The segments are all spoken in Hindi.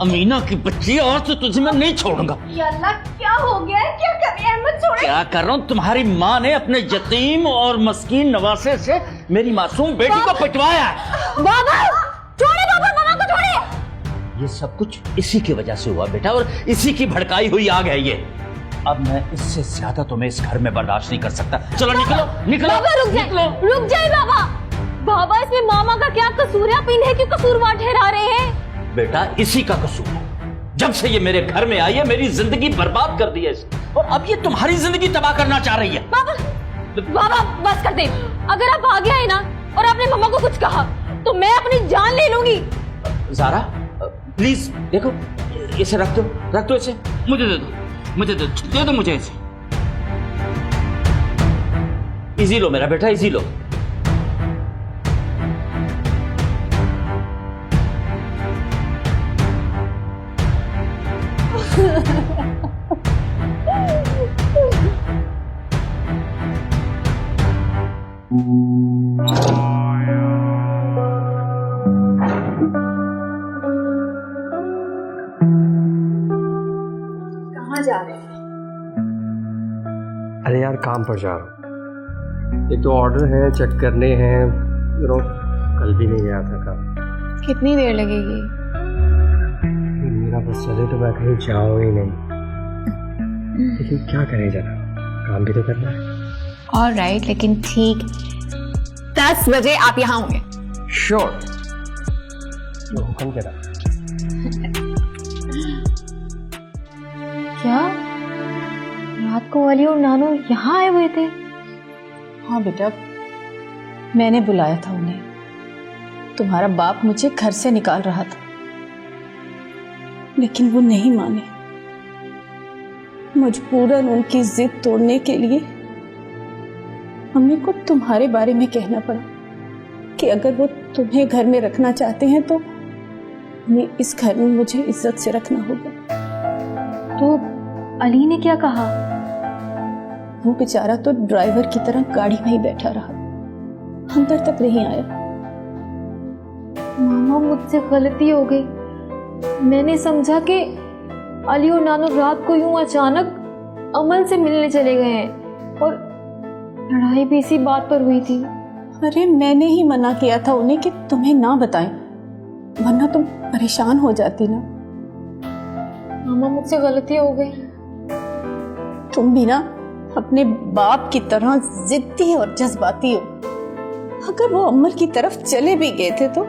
अमीना की बच्ची, और तो तुझे मैं नहीं छोड़ूंगा। या अल्लाह, क्या हो गया है? क्या कर रही है? अहमद छोड़े। क्या कर रहा हूँ? तुम्हारी माँ ने अपने यतीम और मस्कीन नवासे से मेरी मासूम बेटी को पिटवाया है। बाबा छोड़े, बाबा मामा को छोड़े। ये सब कुछ इसी की वजह से हुआ बेटा, और इसी की भड़काई हुई आग है ये। अब मैं इससे ज्यादा तुम्हें इस घर में बर्दाश्त नहीं कर सकता। चलो निकलो निकलो। बाबा रुक जाए, रुक जाए बाबा। बाबा इसमें मामा का क्या कसूर है? आप इन्हें क्यों कसूरवार ठहरा रहे हैं? बेटा इसी का कसूर है। जब से ये मेरे घर में आई है मेरी जिंदगी बर्बाद कर दी है इसने, और अब ये तुम्हारी जिंदगी तबाह करना चाह रही है। बाबा बाबा बस कर दे। अगर आप आगे आए ना और आपने मम्मा को कुछ कहा तो मैं अपनी जान ले लूंगी। ज़ारा प्लीज देखो, इसे रख दो इसे। मुझे दे दो मुझे इसे। इजी लो मेरा बेटा, इजी लो। कहाँ जा रहे हैं? अरे यार काम पर जा रहा हूँ। एक तो ऑर्डर है, चेक करने हैं। कल भी नहीं गया था काम। कितनी देर लगेगी? मेरा बस चले तो मैं कहीं जाऊँ ही नहीं, लेकिन क्या करें जरा, काम भी तो करना है। ऑलराइट, लेकिन ठीक 10 बजे आप यहाँ होंगे। श्योर, हुक्म करा। क्या रात को अली और नानू यहाँ आए हुए थे? हाँ बेटा, मैंने बुलाया था उन्हें। तुम्हारा बाप मुझे घर से निकाल रहा था, लेकिन वो नहीं माने। मजबूरन उनकी जिद तोड़ने के लिए मम्मी को तुम्हारे बारे में कहना पड़ा कि अगर वो तुम्हें घर में रखना चाहते हैं तो हमें इस घर में मुझे इज्जत से रखना होगा। तो अली ने क्या कहा? वो बेचारा तो ड्राइवर की तरह गाड़ी में ही बैठा रहा, अंदर तक नहीं आया। मामा मुझसे गलती हो गई। मैंने समझा कि अली और नानू रात को यूं अचानक अमल से मिलने चले गए हैं, और लड़ाई भी इसी बात पर हुई थी। अरे मैंने ही मना किया था उन्हें कि तुम्हें ना बताएं, वरना तुम परेशान हो जाती ना। मामा मुझसे गलती हो गई। तुम भी ना अपने बाप की तरह जिद्दी और जज्बाती हो। अगर वो अम्मल की तरफ चले भी गए थे तो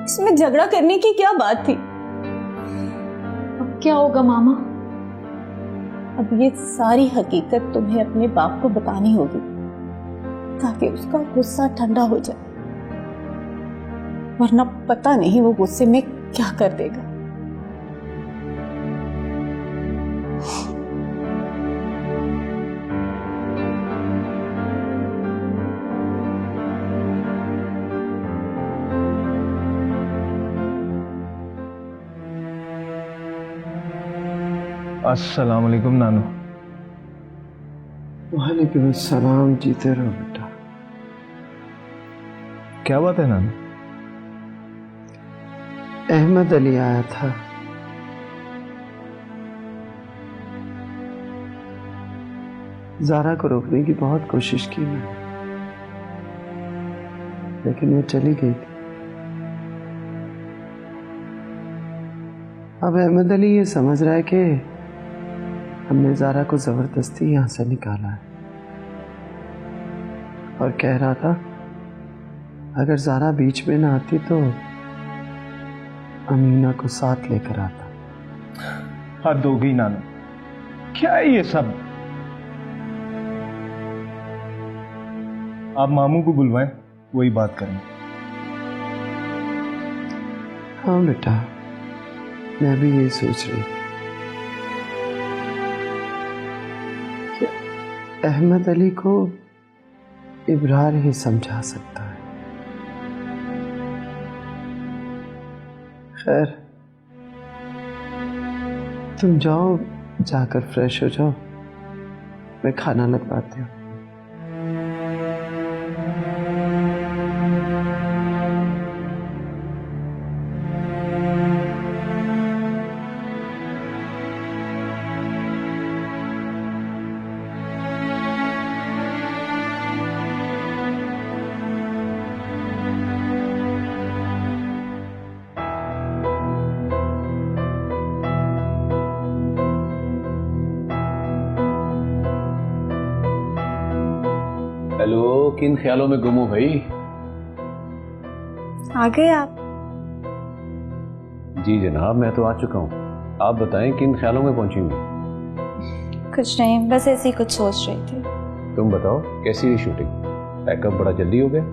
इसमें झगड़ा करने की क्या बात थी? अब क्या होगा मामा? अब ये सारी हकीकत तुम्हें अपने बाप को बतानी होगी ताकि उसका गुस्सा ठंडा हो जाए, वरना पता नहीं वो गुस्से में क्या कर देगा। अस्सलाम वालेकुम नानू। वालेकुम सलाम। जीते रहो बेटा। क्या बात है नानू? अहमद अली आया था। ज़ारा को रोकने की बहुत कोशिश की मैंने, लेकिन वो चली गई थी। अब अहमद अली ये समझ रहा है कि हमने ज़ारा को जबरदस्ती यहां से निकाला है, और कह रहा था अगर ज़ारा बीच में ना आती तो अमीना को साथ लेकर आता। हद हो गई नानू, क्या है ये सब? आप मामू को बुलवाएं, वही बात करें। हाँ बेटा, मैं भी यही सोच रही थी कि अहमद अली को इब्रार ही समझा सकता है। खैर, तुम जाओ, जाकर फ्रेश हो जाओ, मैं खाना लगवाती हूँ। किन ख्यालों में गुम हो भाई? आ गए आप? जी जनाब, मैं तो आ चुका हूँ। आप बताएं किन ख्यालों में पहुंची हुई? कुछ नहीं, बस ऐसे ही कुछ सोच रही थी। तुम बताओ कैसी हुई शूटिंग? पैकअप बड़ा जल्दी हो गया?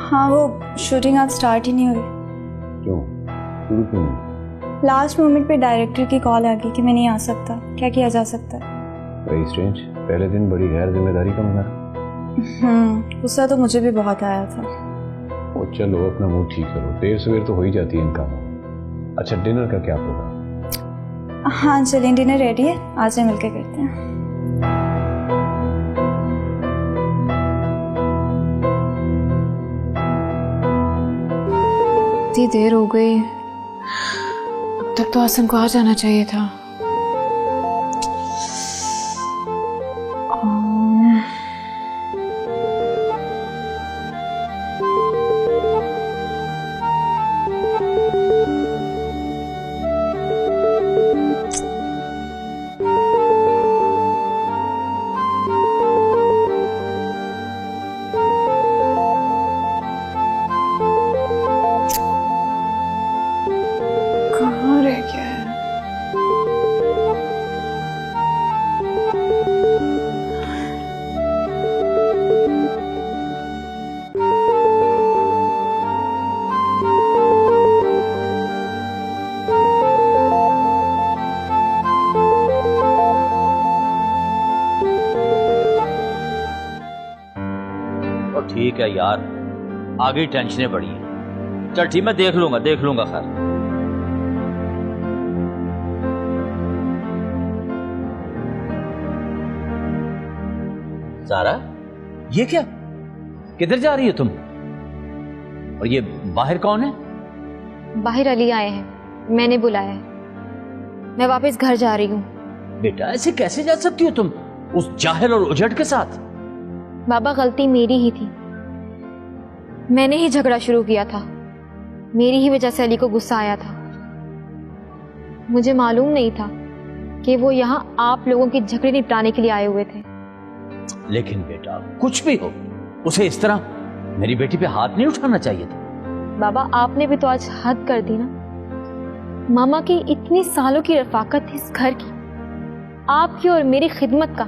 हाँ, वो शूटिंग अब स्टार्ट ही नहीं हुई। क्यों? शुरू क्यों नहीं? लास्ट मोमेंट पे डायरेक्टर की कॉल आ गई कि मैं नहीं आ सकता। क्या किया जा सकता है? Very strange. पहले दिन बड़ी गैर जिम्मेदारी का मजा। गुस्सा तो मुझे भी बहुत आया था। वो चलो अपना मूड ठीक करो, देर सवेर तो हो ही जाती है इन कामों। अच्छा, डिनर का क्या होगा? हाँ चलें, डिनर रेडी है, आज से मिलकर करते हैं। इतनी देर हो गई, अब तक तो हसन को आ जाना चाहिए था। कहाँ रह गया है? और ठीक है यार, आगे टेंशनें बढ़ी हैं। चल ठीक, मैं देख लूंगा खैर। ज़ारा, ये क्या? किधर जा रही हो तुम? और ये बाहर कौन है? बाहर अली आए हैं, मैंने बुलाया है। मैं वापस घर जा रही हूँ। बेटा ऐसे कैसे जा सकती हो तुम उस जाहिल और उजड़ के साथ? बाबा, गलती मेरी ही थी। मैंने ही झगड़ा शुरू किया था। मेरी ही वजह से अली को गुस्सा आया था। मुझे मालूम नहीं था कि वो यहाँ आप लोगों की झगड़े निपटाने के लिए आए हुए थे। लेकिन बेटा, कुछ भी हो, उसे इस तरह मेरी बेटी पे हाथ नहीं उठाना चाहिए था। बाबा, आपने भी तो आज हद कर दी ना। मामा की इतनी सालों की रफाकत थी इस घर की, आपकी और मेरी खिदमत का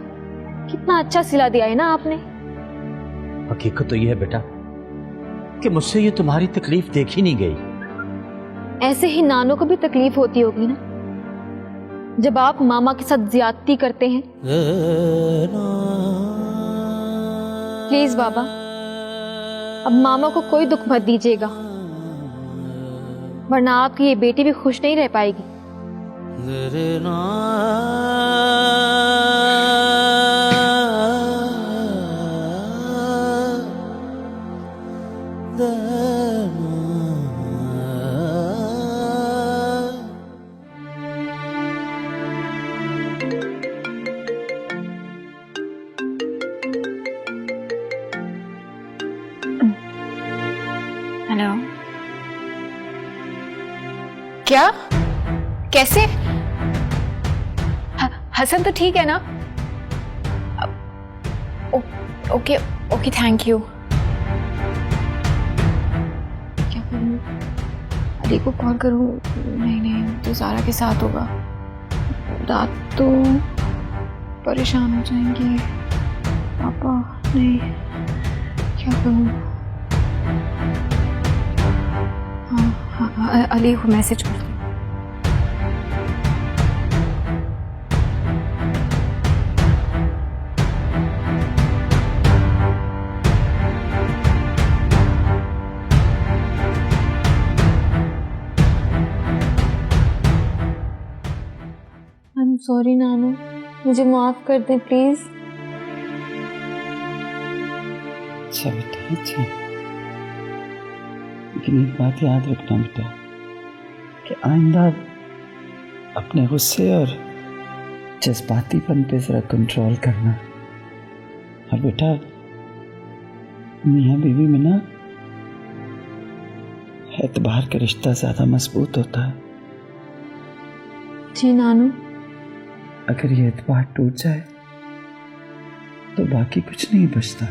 कितना अच्छा सिला दिया है ना आपने। हकीकत तो यह है बेटा कि मुझसे ये तुम्हारी तकलीफ देखी नहीं गई। ऐसे ही नानों को भी तकलीफ होती होगी ना, जब आप मामा के साथ ज्यादती करते हैं। प्लीज बाबा, अब मामा को कोई दुख मत दीजिएगा, वरना आपकी ये बेटी भी खुश नहीं रह पाएगी। हेलो। क्या? कैसे? हसन तो ठीक है ना? Okay okay, thank you. क्या करूं? अली को कॉल करूं? नहीं, तो ज़ारा के साथ होगा। रात तो परेशान हो जाएंगे पापा। नहीं, क्या करूं? हाँ, अली को मैसेज कर। I'm sorry नानू, मुझे माफ कर दें प्लीज। अच्छा बेटा, अच्छा, लेकिन एक बात याद रखना बेटा कि आइंदा अपने गुस्से और जज्बातीपन पे जरा कंट्रोल करना। और बेटा, मियाँ बीवी में ना एतबार का रिश्ता ज्यादा मजबूत होता है। जी नानू। अगर ये एतबार टूट जाए तो बाकी कुछ नहीं बचता।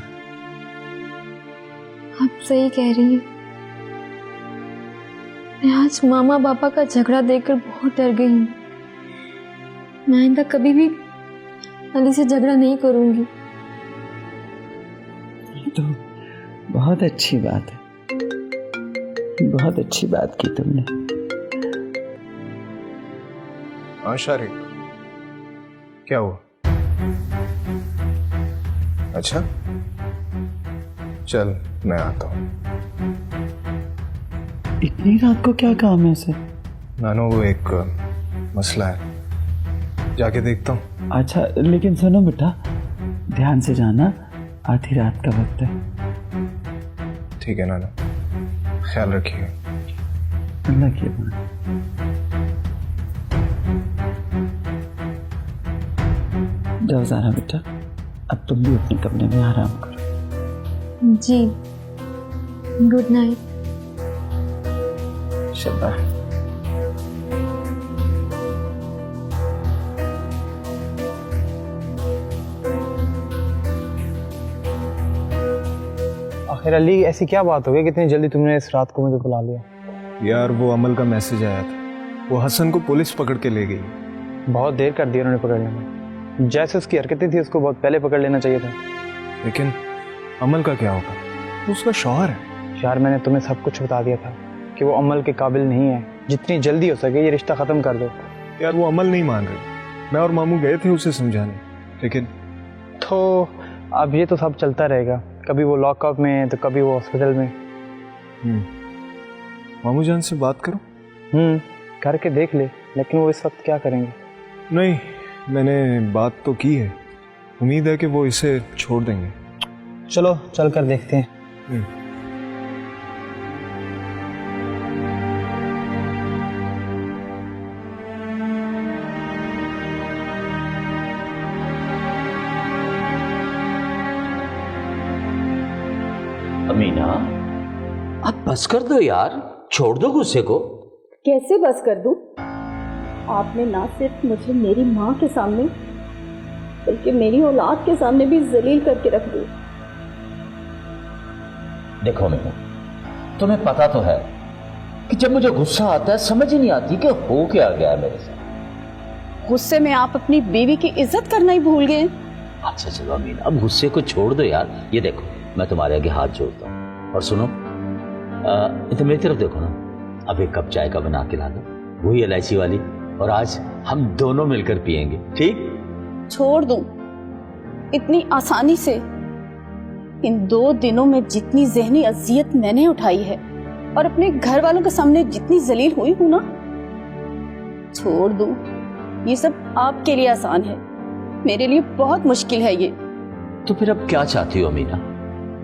आप सही कह रही हैं। मैं आज मामा पापा का झगड़ा देखकर बहुत डर गई हूँ। मैं आइंदा कभी भी अली से झगड़ा नहीं करूंगी। ये तो बहुत अच्छी बात है, बहुत अच्छी बात की तुमने। हाँ शारिक, क्या हुआ? अच्छा, चल मैं आता हूँ। इतनी रात को क्या काम है उसे? नानो, वो एक मसला है, जाके देखता हूँ। अच्छा, लेकिन सुनो बेटा, ध्यान से जाना, आधी रात का वक्त है। ठीक है नानो, ख्याल रखिए। अल्लाह की अमान। जाओ ज़ारा बेटा, अब तुम भी अपने कमरे में आराम करो। जी, गुड नाइट। शाबाश। आखिर अली, ऐसी क्या बात हो गई कि इतनी जल्दी तुमने इस रात को मुझे बुला लिया? यार, वो अमल का मैसेज आया था, वो हसन को पुलिस पकड़ के ले गई। बहुत देर कर दी उन्होंने पकड़ने में। जैसे उसकी हरकतें थी उसको बहुत पहले पकड़ लेना चाहिए था। लेकिन अमल का क्या होगा? वो उसका शौहर है। यार, मैंने तुम्हें सब कुछ बता दिया था कि वो अमल के काबिल नहीं है। जितनी जल्दी हो सके ये रिश्ता ख़त्म कर दो। यार, वो अमल नहीं मान रही। मैं और मामू गए थे उसे समझाने, लेकिन तो अब ये तो सब चलता रहेगा, कभी वो लॉकअप में तो कभी वो हॉस्पिटल में। मामू जान से बात करो। करके देख ले, लेकिन वो इस वक्त क्या करेंगे? नहीं, मैंने बात तो की है, उम्मीद है कि वो इसे छोड़ देंगे। चलो चल कर देखते हैं। अमीना, अब बस कर दो यार, छोड़ दो गुस्से को। कैसे बस कर दूं? आपने ना सिर्फ मुझे मेरी माँ के सामने बल्कि मेरी औलाद के सामने भी जलील करके रख दी। देखो अमीना, तुम्हें पता तो है कि जब मुझे गुस्सा आता है समझ ही नहीं आती कि हो क्या गया मेरे साथ। गुस्से में आप अपनी बीवी की इज्जत करना ही भूल गए। अच्छा चलो अमीना, अब गुस्से को छोड़ दो यार। ये देखो, मैं तुम्हारे आगे हाथ जोड़ता हूँ और सुनो, तो मेरी तरफ देखो ना, अब एक कप चाय का बना के ला दो, वही इलायची वाली, और आज हम दोनों मिलकर पियेंगे, ठीक? छोड़ दूं इतनी आसानी से? इन 2 दिनों में जितनी जहनी अजियत मैंने उठाई है और अपने घर वालों के सामने जितनी जलील हुई हूं ना, छोड़ दूं? ये सब आपके लिए आसान है, मेरे लिए बहुत मुश्किल है ये। तो फिर अब क्या चाहती हो अमीना?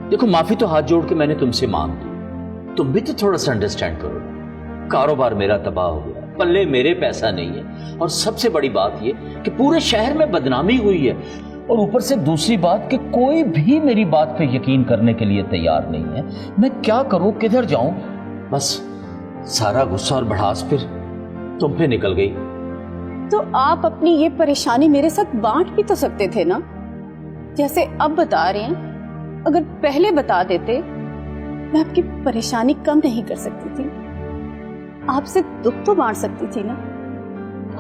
देखो, माफी तो हाथ जोड़ के मैंने तुमसे मांग ली, तुम भी तो थोड़ा सा अंडरस्टैंड करो। कारोबार मेरा तबाह हो गया, पल्ले मेरे पैसा नहीं है, और सबसे बड़ी बात ये कि पूरे शहर में बदनामी हुई है, और ऊपर से दूसरी बात कि कोई भी मेरी बात पे यकीन करने के लिए तैयार नहीं है। मैं क्या करूं, किधर जाऊं? बस सारा गुस्सा और भड़ास फिर तुम पे निकल गई। तो आप अपनी ये परेशानी मेरे साथ बांट भी तो सकते थे ना, जैसे अब बता रहे हैं। अगर पहले बता देते, मैं आपकी परेशानी कम नहीं कर सकती थी, आपसे दुख तो बांट सकती थी ना।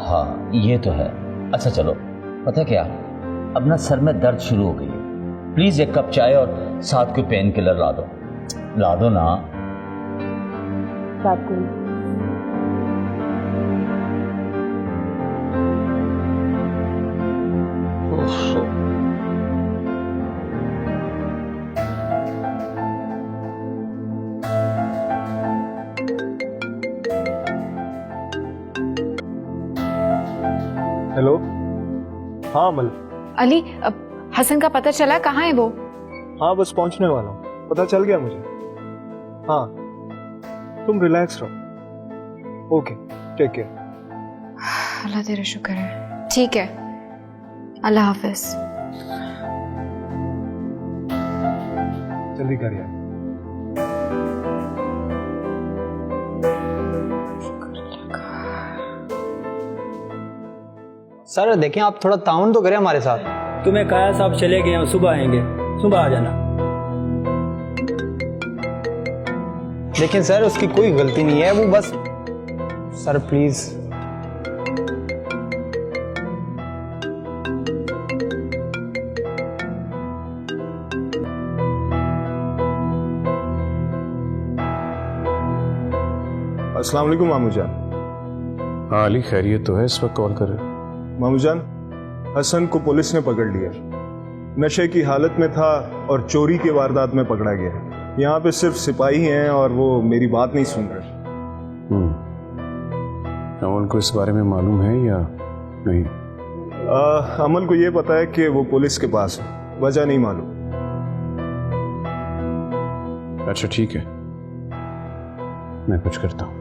हाँ, ये तो है। अच्छा चलो, पता क्या, अब ना सर में दर्द शुरू हो गई है, प्लीज एक कप चाय और साथ के पेन किलर ला दो ना। रात को हेलो। हाँ अमल। अली, अब हसन का पता चला? कहाँ है वो? हाँ, बस पहुंचने वाला हूँ, पता चल गया मुझे। हाँ, तुम रिलैक्स रहो। Okay, take care. अल्लाह तेरा शुक्र है। ठीक है, अल्लाह हाफिज। जल्दी करिए। सर देखें, आप थोड़ा ताउन तो करें हमारे साथ। तुम्हें काया साहब चले गए हैं, सुबह आएंगे, सुबह आ जाना। लेकिन सर उसकी कोई गलती नहीं है, वो बस सर प्लीज। अस्सलाम वालेकुम मामू जान। हाँ अली, खैरियत तो है? इस वक्त कॉल कर रहे हो? मामू जान, हसन को पुलिस ने पकड़ लिया। नशे की हालत में था और चोरी की वारदात में पकड़ा गया। यहाँ पे सिर्फ सिपाही हैं और वो मेरी बात नहीं सुन रहे। अमल को इस बारे में मालूम है या नहीं? अमल को ये पता है कि वो पुलिस के पास है, वजह नहीं मालूम। अच्छा ठीक है, मैं कुछ करता हूँ।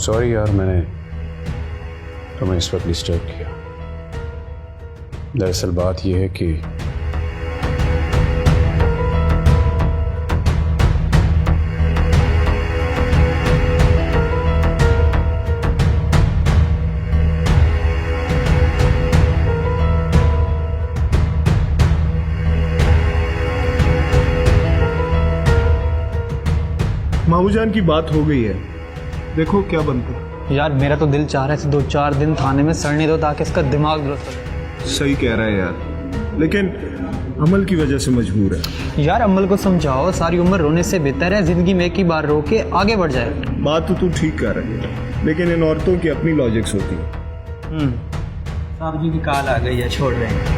सॉरी यार, मैंने तुम्हें इस वक्त डिस्टर्ब किया। दरअसल बात यह है कि मामू जान की बात हो गई है, देखो क्या बनता है। यार मेरा तो दिल चाह रहा है 2-4 दिन थाने में सड़ने दो ताकि इसका दिमाग दुरुस्त हो। सही कह रहा है यार, लेकिन अमल की वजह से मजबूर है। यार अमल को समझाओ, सारी उम्र रोने से बेहतर है जिंदगी में एक ही बार रो के आगे बढ़ जाए। बात तो तू ठीक कर रही है, लेकिन इन औरतों की अपनी लॉजिक्स होती है। साहब जी की कॉल आ गई है, छोड़ रहे हैं।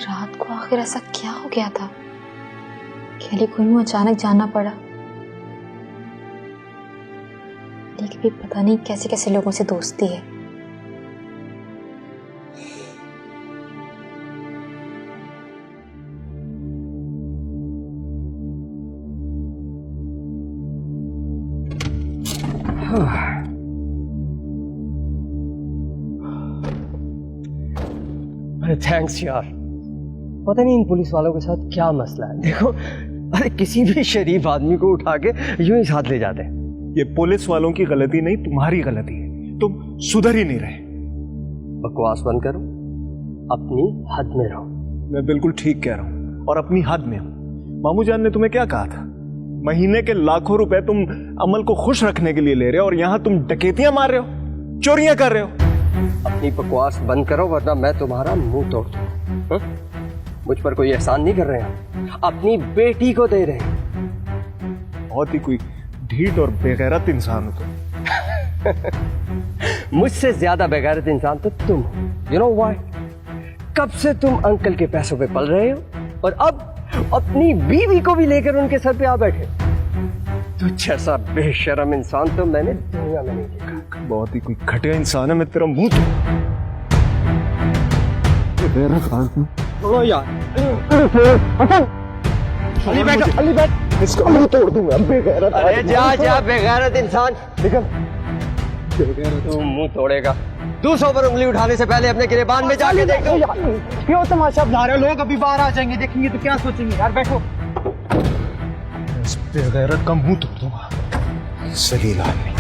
रात को आखिर ऐसा क्या हो गया था कि अली को यूं अचानक जाना पड़ा। अली की भी पता नहीं कैसे कैसे लोगों से दोस्ती है। अरे थैंक्स यार, पता नहीं इन पुलिस वालों के साथ क्या मसला है। देखो, अरे किसी भी शरीफ आदमी को उठा के यूं ही साथ ले जाते हैं। ये पुलिस वालों की गलती नहीं, तुम्हारी गलती है। तुम सुधर ही नहीं रहे। बकवास बंद करो, अपनी हद में रहो। मैं बिल्कुल ठीक कह रहा हूँ और अपनी हद में हूँ। मामू जान ने तुम्हें क्या कहा था? महीने के लाखों रुपए तुम अमल को खुश रखने के लिए ले रहे हो और यहाँ तुम डकैतियां मार रहे हो, चोरियां कर रहे हो। अपनी बकवास बंद करो वरना मैं तुम्हारा मुंह तोड़ दूं। मुझ पर कोई एहसान नहीं कर रहे हैं, अपनी बेटी को दे रहे हैं। बहुत ही कोई ढीठ और बेगैरत इंसान हो तुम। मुझसे ज्यादा बेगैरत इंसान तो तुम हो। You know why? कब से तुम अंकल के पैसों पे पल रहे हो और अब अपनी बीवी को भी लेकर उनके सर पे आ बैठे। तो जैसा बेशरम इंसान तो मैंने दुनिया में नहीं देखा। बहुत ही कोई घटिया इंसान है, मैं तेरा मुंह तोड़ो यार। अली बैठ, अली बैठ, इसका मुंह तोड़ दूंगा। बेगैरत। अरे जा बेगैरत इंसान, निकल। तू मुंह तोड़ेगा। 200 पर उंगली उठाने से पहले अपने गिरेबान में जाके देख लो। क्यों तमाशा बना रहे हो? लोग अभी बाहर आ जाएंगे, देखेंगे तो क्या सोचेंगे। यार बैठो। इस बेगैरत का मुंह तोड़ दूंगा। जलील आदमी,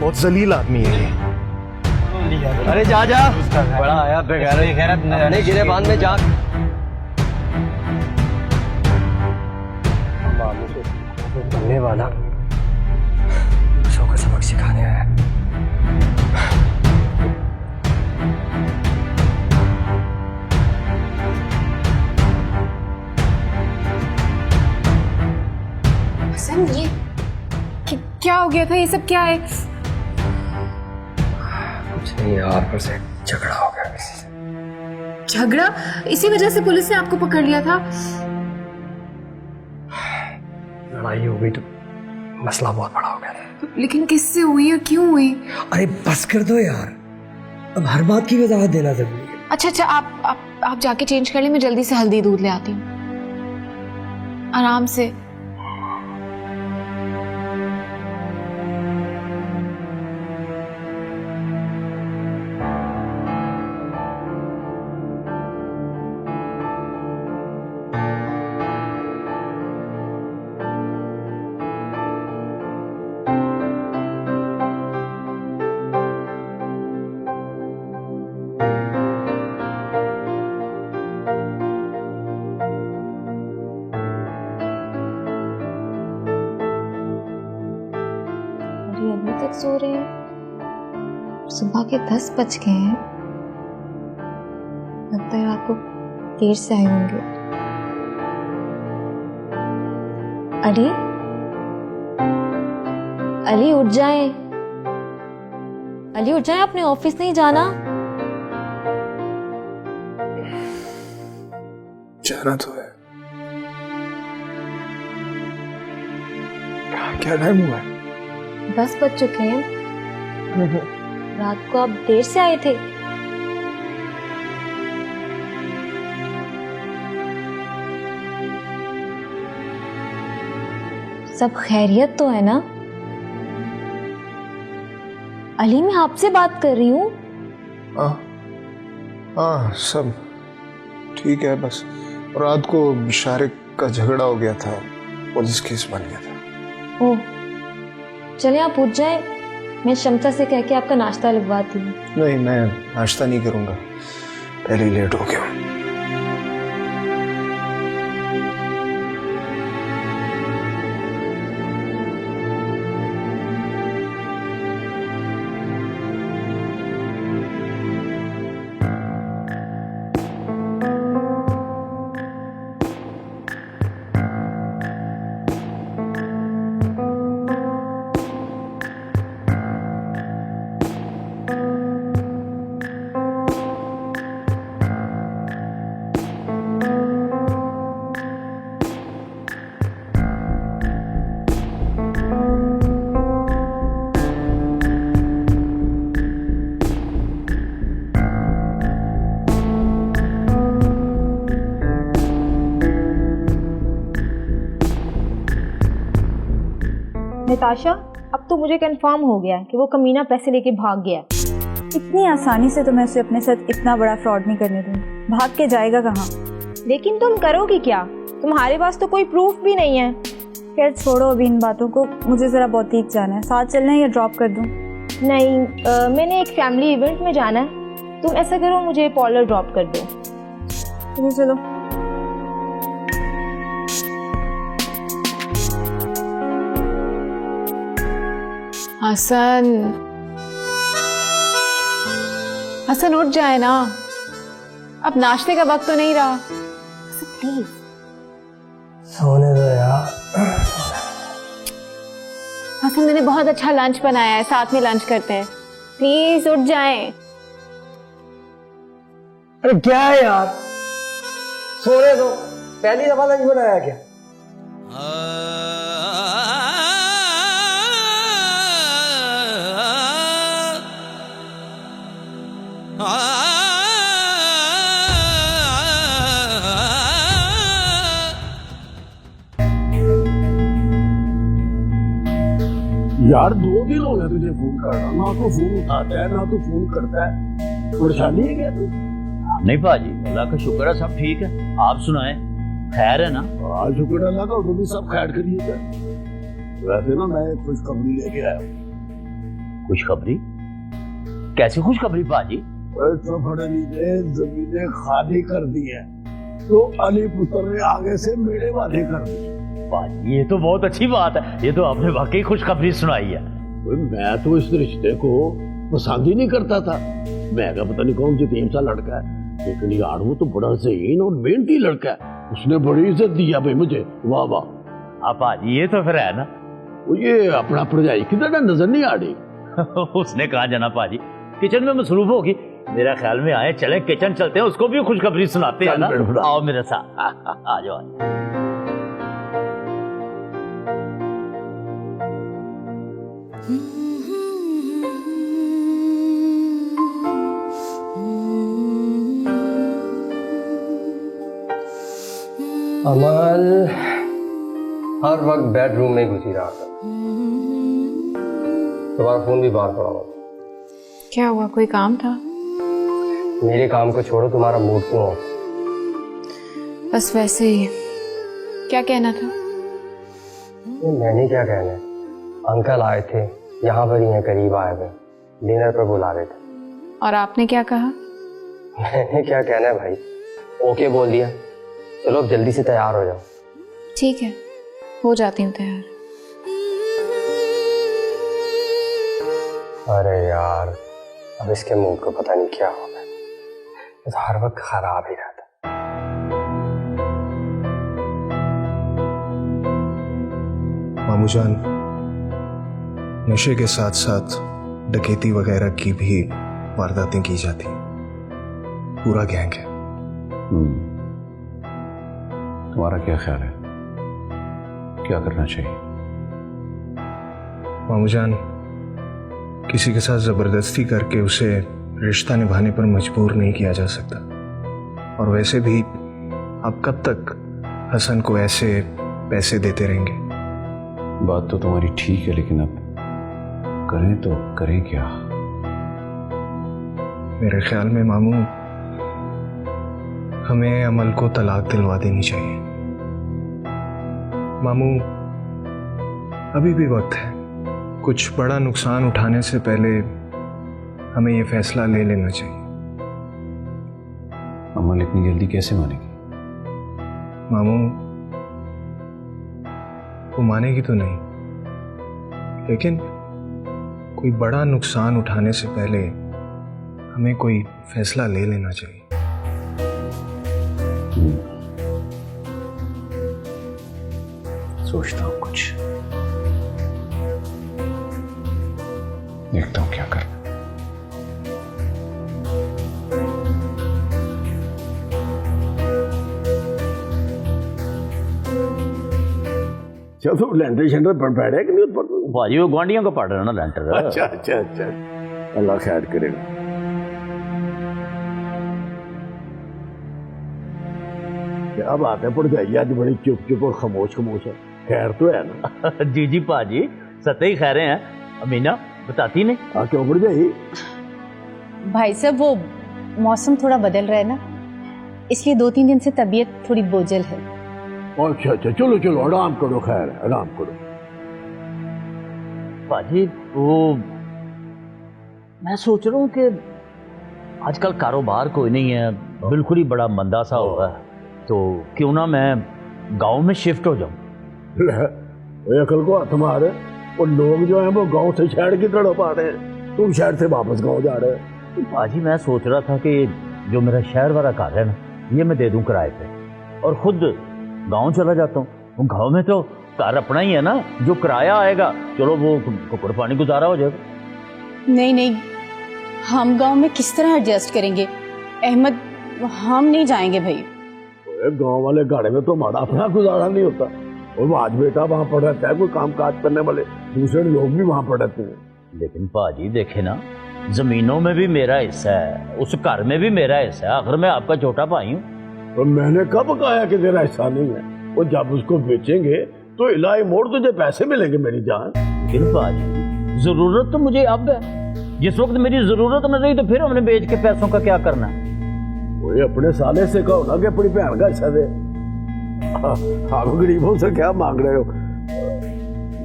बहुत जलील आदमी है ये। अरे जा बड़ा आया बेगैरत, अपने गिरेबान में जा। मामू को बनने वाला दूसरों को सबक सिखाने आया। ये क्या हो गया था? ये सब क्या है? कुछ नहीं यार, पर से झगड़ा हो गया किसी से। झगड़ा? इसी वजह से पुलिस ने आपको पकड़ लिया था? लड़ाई हो गई तो मसला बहुत बड़ा हो गया था। लेकिन किससे हुई और क्यों हुई? अरे बस कर दो यार, अब हर बात की वजाहत देना जरूरी है। अच्छा, आप जाके चेंज कर ले, मैं जल्दी से हल्दी दूध ले आती हूँ। आराम से। अभी तक सो रहे हैं, सुबह के 10 बज गए हैं। लगता है रात को देर से आए होंगे। अली उठ जाएं। अली उठ जाएं, अपने ऑफिस नहीं जाना? जाना तो है। क्या टाइम हुआ है? 10 बज चुके हैं। रात को आप देर से आए थे। सब खैरियत तो है ना? अली, मैं आपसे बात कर रही हूँ। हाँ सब ठीक है, बस रात को शारिक का झगड़ा हो गया था, पुलिस केस बन गया था। ओह, चलिए आप उठ जाएं, मैं शमसा से कह के आपका नाश्ता लगवाती हूँ। नहीं, मैं नाश्ता नहीं करूंगा, पहले ही लेट हो गया हूँ। नताशा, अब तो मुझे कंफर्म हो गया कि वो कमीना पैसे लेके भाग गया। इतनी आसानी से तो मैं उसे अपने साथ इतना बड़ा फ्रॉड नहीं करने दूंगी। भाग के जाएगा कहाँ? लेकिन तुम करोगी क्या? तुम्हारे पास तो कोई प्रूफ भी नहीं है। खैर छोड़ो अभी इन बातों को, मुझे ज़रा बुटीक जाना है। साथ चलना है या ड्रॉप कर दूँ? नहीं, मैंने एक फैमिली इवेंट में जाना है। तुम ऐसा करो, मुझे पार्लर ड्रॉप कर दो। चलो चलो। हसन उठ जाए ना, अब नाश्ते का वक्त तो नहीं रहा। प्लीज सोने दो यार। हसन, मैंने बहुत अच्छा लंच बनाया है, साथ में लंच करते हैं। प्लीज उठ जाएं। अरे क्या है यार, सोने दो। पहली दफा लंच बनाया क्या? यार 2 दिन हो गए तुझे फोन कर रहा, ना तो फोन उठाता है ना तो फोन करता है। परेशानी है क्या तू? नहीं भाजी, अल्लाह का शुक्र है, सब ठीक है। आप सुनाएं, खैर है ना? आज शुक्र अल्लाह का, उधर भी सब खैर करिए थे। वैसे ना मैं खुशखबरी लेके आया हूँ। खुशखबरी? कैसी खुशखबरी भाजी? सफड़नी ने जमीनें खाली कर दी है, तो अली पुत्र ने आगे से मेरे वादे कर दिए। भाजी ये तो बहुत अच्छी बात है, ये तो आपने वाकई खुशखबरी सुनाई है। मैं तो इस रिश्ते को पसंद ही नहीं करता था। मैं क्या पता नहीं कौन जतीम सा लड़का है, लेकिन यार वो तो बड़ा ज़हीन और मेहनती लड़का है। उसने बड़ी इज्जत दिया भाई मुझे। वाह वाह। आप भाजी ये तो फिर है ना, वो ये अपना भरजाई किधर नजर नहीं आ रही। उसने कहा जाना भाजी, किचन में मसरूफ होगी। मेरा ख्याल में आए चले किचन चलते हैं, उसको भी खुशखबरी सुनाते हैं ना। आओ मेरे साथ, आ जाओ। अमल हर वक्त बेडरूम में घुसी रहा था, तुम्हारा फोन भी बाहर पड़ा हुआ। क्या हुआ, कोई काम था? मेरे काम को छोड़ो, तुम्हारा मूड क्यों ऑफ? बस वैसे ही। क्या कहना था? ये मैंने क्या कहना है, अंकल आए थे, यहाँ पर ही हैं, करीब आए हुए, डिनर पर बुला रहे थे। और आपने क्या कहा? मैंने क्या कहना है भाई, ओके बोल दिया। चलो अब जल्दी से तैयार हो जाओ। ठीक है, हो जाती हूँ तैयार। अरे यार, अब इसके मूड को पता नहीं क्या हो गया, ये तो हर वक्त खराब ही रहता। मामूजान, नशे के साथ साथ डकैती वगैरह की भी वारदातें की जाती हैं, पूरा गैंग है। तुम्हारा क्या ख्याल है, क्या करना चाहिए? मामूजान, किसी के साथ जबरदस्ती करके उसे रिश्ता निभाने पर मजबूर नहीं किया जा सकता। और वैसे भी आप कब तक हसन को ऐसे पैसे देते रहेंगे? बात तो तुम्हारी ठीक है, लेकिन अब करें तो करें क्या? मेरे ख्याल में मामू, हमें अमल को तलाक दिलवा देनी चाहिए। मामू, अभी भी वक्त है, कुछ बड़ा नुकसान उठाने से पहले हमें ये फैसला ले लेना चाहिए। अमल इतनी जल्दी कैसे मानेगी? मामू, वो मानेगी तो नहीं, लेकिन कोई बड़ा नुकसान उठाने से पहले हमें कोई फैसला ले लेना चाहिए। सोचता हूं कुछ, देखता हूं क्या करना। चलो तो लैंडर शेंडर पढ़ बैठे कि नहीं पढ़? भाजी वो गुआंढियों का पढ़ रहा है ना लेंटर। अच्छा अच्छा अच्छा, अल्लाह खैर करेगा। क्या बात है, पढ़ जाइए, आज बड़ी चुप चुप और खामोश खामोश है, खैर तो है ना? जी जी पाजी, सतही खैरे हैं। अमीना बताती नहीं? हाँ, क्यों पढ़ जाइए? भाई साहब, वो मौसम थोड़ा बदल रहा है ना, इसलिए 2-3 दिन से तबीयत थोड़ी बोझल है। अच्छा अच्छा, चलो चलो आराम करो, खैर है, आराम करो। पाजी वो मैं सोच रहा हूँ कि आजकल कारोबार कोई नहीं है, बिल्कुल ही बड़ा मंदा सा हो रहा है, तो क्यों ना मैं गांव में शिफ्ट हो जाऊं। अकल को हाथ मारे, और लोग जो हैं वो गांव से शहर की तरफ आ रहे हैं, तुम शहर से वापस गांव जा रहे हो। पाजी मैं सोच रहा था कि जो मेरा शहर वाला घर है ना, ये मैं दे दूं किराए पे और खुद गांव चला जाता हूँ। गांव में तो घर अपना ही है ना, जो किराया आएगा चलो वो कुकर पानी गुजारा हो जाएगा। नहीं नहीं, हम गांव में किस तरह एडजस्ट करेंगे अहमद, हम नहीं जाएंगे भाई। गांव वाले गाड़े में तो हमारा अपना गुजारा नहीं होता, और आज बेटा वहाँ पर रहता है, कोई काम काज करने वाले दूसरे लोग भी वहाँ पर रहते हैं। लेकिन पाजी देखे ना, जमीनों में भी मेरा हिस्सा है, उस घर में भी मेरा हिस्सा है, आखिर मैं आपका छोटा भाई हूँ। तो मैंने कब कहा कि तेरा हिस्सा नहीं है? वो जब उसको बेचेंगे तो इलाही मोड़ तुझे पैसे मिलेंगे मेरी जान। लेकिन पाजी जरूरत तो मुझे अब है, जिस वक्त मेरी जरूरत न रही तो फिर हमने बेच के पैसों का क्या करना? वो अपने साले से कहो ना कि अपनी बहन का हिस्सा दे। आप गरीबों से क्या मांग रहे हो?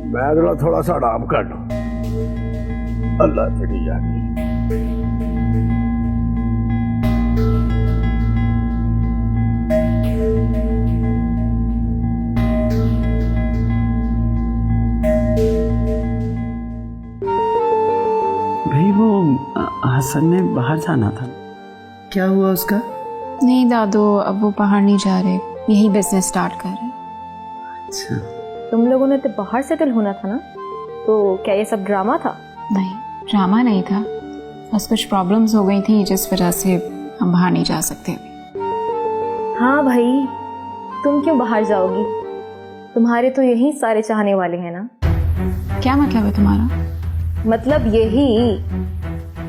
मैं जरा थोड़ा सा आराम कर लूं, अल्लाह तेरी जाने। भाई वो हसन ने बाहर जाना था, क्या हुआ उसका? नहीं दादू, अब वो बाहर नहीं जा रहे, यही बिजनेस स्टार्ट कर रहे। अच्छा, तुम लोगों ने तो बाहर सेटल होना था ना, तो क्या ये सब ड्रामा था? नहीं, ड्रामा नहीं था, बस कुछ प्रॉब्लम्स हो गई थी जिस वजह से हम बाहर नहीं जा सकते अभी। हाँ भाई, तुम क्यों बाहर जाओगी? तुम्हारे तो यही सारे चाहने वाले हैं ना। क्या मतलब है तुम्हारा? मतलब यही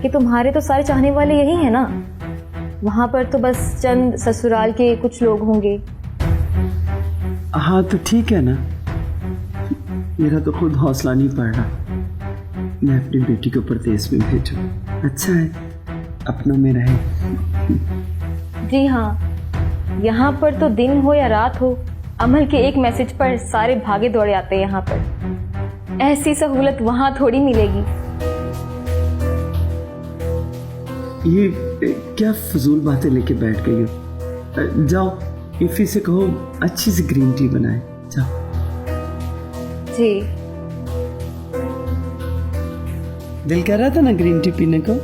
कि तुम्हारे तो सारे चाहने वाले यही हैं ना। वहां पर तो बस चंद ससुराल के कुछ लोग होंगे। हाँ तो ठीक है ना, मेरा तो खुद हौसला नहीं पड़ रहा। मैं अपनी बेटी को परदेश में भेजूं, अच्छा है अपनों में रहे। जी हाँ, यहाँ पर तो दिन हो या रात हो, अमल के एक मैसेज पर सारे भागे दौड़े आते हैं यहाँ पर। ऐसी सहूलत वहां थोड़ी मिलेगी। ये क्या फजूल बातें लेके बैठ गई हो। जाओ इफी से कहो अच्छी सी ग्रीन टी बनाए, जाओ। जी दिल कर रहा था ना ग्रीन टी पीने को।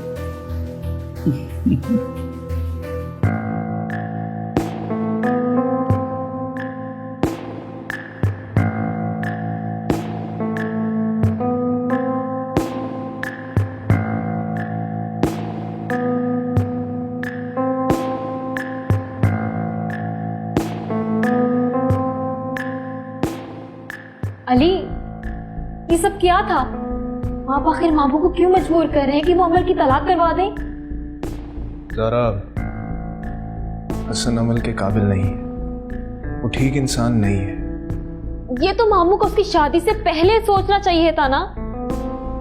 अली, ये सब क्या था? आप आखिर मामू को क्यों मजबूर कर रहे हैं कि वो अमल की तलाक करवा दें? ज़ारा, हसन अमल के काबिल नहीं है, वो ठीक इंसान नहीं है। ये तो मामू को उसकी शादी से पहले सोचना चाहिए था ना।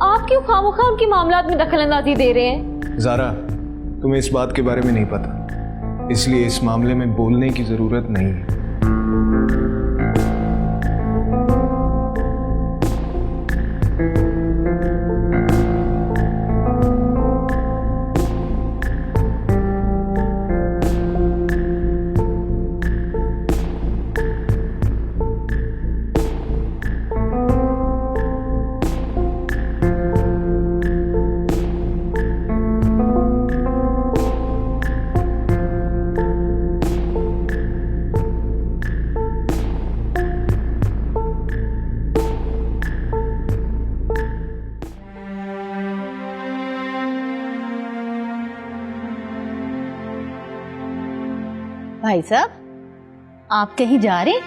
आप क्यों खामोखा उनके मामलात में दखलंदाजी दे रहे हैं? ज़ारा, तुम्हें इस बात के बारे में नहीं पता, इसलिए इस मामले में बोलने की जरूरत नहीं है। भाई साहब, आप कहीं जा रहे?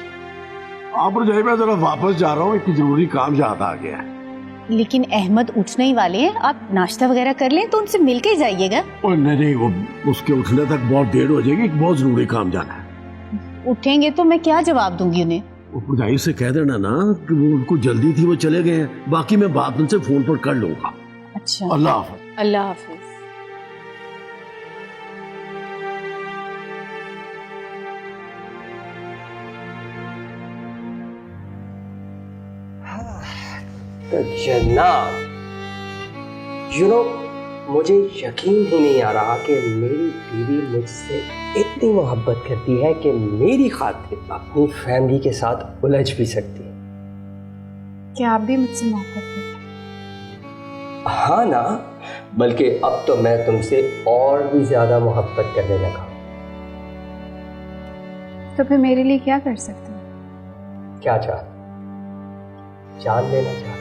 आप जाइए, मैं जरा वापस जा रहा हूँ, एक जरूरी काम याद आ गया है। लेकिन अहमद उठने ही वाले हैं, आप नाश्ता वगैरह कर लें तो उनसे मिलके ही जाइएगा। और नहीं, वो उसके उठने तक बहुत देर हो जाएगी, एक बहुत जरूरी काम जाना है। उठेंगे तो मैं क्या जवाब दूंगी उन्हें? वो भरजाई से कह देना ना कि वो उनको जल्दी थी, वो चले गए हैं, बाकी मैं बात उनसे फोन पर कर लूंगा। अच्छा, अल्लाह हाफ़िज़। अल्लाह हाफिज। तो जनाब, मुझे यकीन ही नहीं आ रहा कि मेरी बीवी मुझसे इतनी मोहब्बत करती है कि मेरी खातिर अपनी फैमिली के साथ उलझ भी सकती है। क्या आप भी मुझसे मोहब्बत करते हैं? हाँ ना, बल्कि अब तो मैं तुमसे और भी ज्यादा मोहब्बत करने लगा। तो फिर मेरे लिए क्या कर सकते हैं? क्या चाहते? जान लेना चाहते?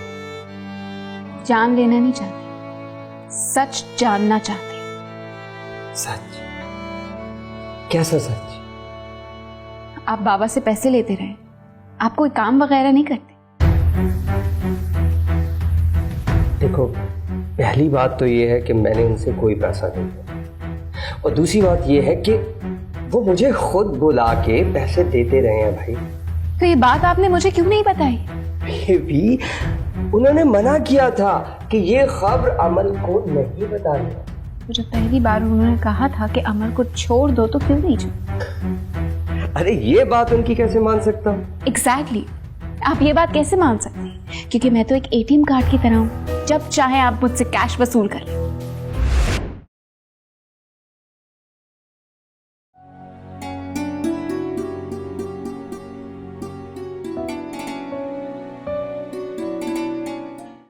जान लेना नहीं चाहती, सच जानना चाहती। सच? कैसा सच? आप बाबा से पैसे लेते रहे, आप कोई काम वगैरह नहीं करते? देखो, पहली बात तो ये है कि मैंने उनसे कोई पैसा नहीं लिया, और दूसरी बात ये है कि वो मुझे खुद बुला के पैसे देते रहे हैं भाई। तो ये बात आपने मुझे क्यों नहीं बताई? भी उन्होंने मना किया था कि ये खबर अमल को नहीं बतानी। तो जब पहली बार उन्होंने कहा था कि अमल को छोड़ दो, तो क्यों नहीं छोड़ा? अरे ये बात उनकी कैसे मान सकता हूँ? एग्जैक्टली, आप ये बात कैसे मान सकते हैं? क्योंकि मैं तो एक ATM कार्ड की तरह हूँ, जब चाहे आप मुझसे कैश वसूल कर लें।